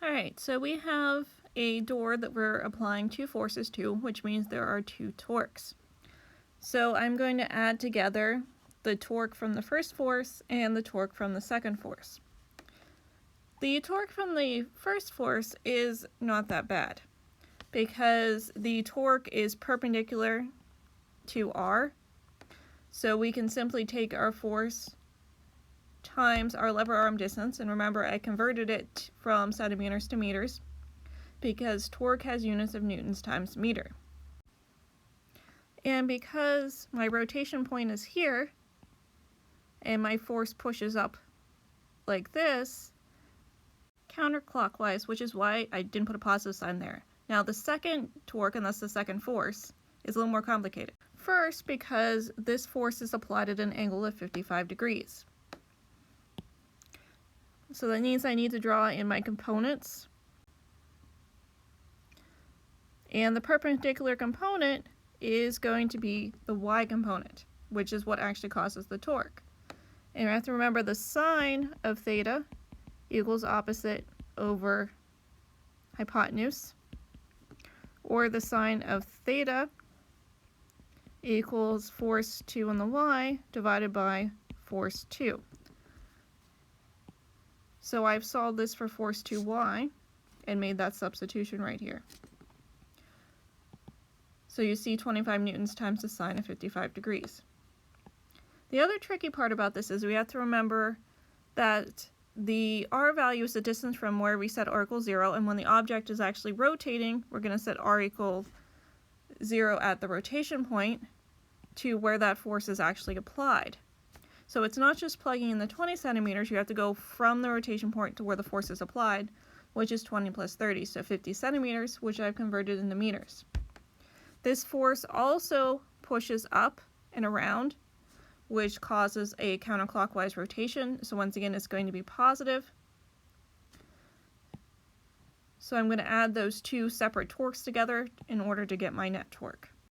Alright, so we have a door that we're applying two forces to, which means there are two torques. So I'm going to add together the torque from the first force and the torque from the second force. The torque from the first force is not that bad because the torque is perpendicular to R. So we can simply take our force times our lever arm distance, and remember I converted it from centimeters to meters because torque has units of newtons times meter. And because my rotation point is here and my force pushes up like this counterclockwise, which is why I didn't put a positive sign there. Now the second torque, and that's the second force, is a little more complicated. First, because this force is applied at an angle of 55 degrees. So that means I need to draw in my components. And the perpendicular component is going to be the y component, which is what actually causes the torque. And I have to remember the sine of theta equals opposite over hypotenuse, or the sine of theta equals force 2 on the y divided by force 2. So I've solved this for force 2y and made that substitution right here. So you see 25 newtons times the sine of 55 degrees. The other tricky part about this is we have to remember that the r value is the distance from where we set r equals 0, and when the object is actually rotating, we're going to set r equal 0 at the rotation point to where that force is actually applied. So it's not just plugging in the 20 centimeters, you have to go from the rotation point to where the force is applied, which is 20 plus 30, so 50 centimeters, which I've converted into meters. This force also pushes up and around, which causes a counterclockwise rotation, so once again it's going to be positive. So I'm going to add those two separate torques together in order to get my net torque.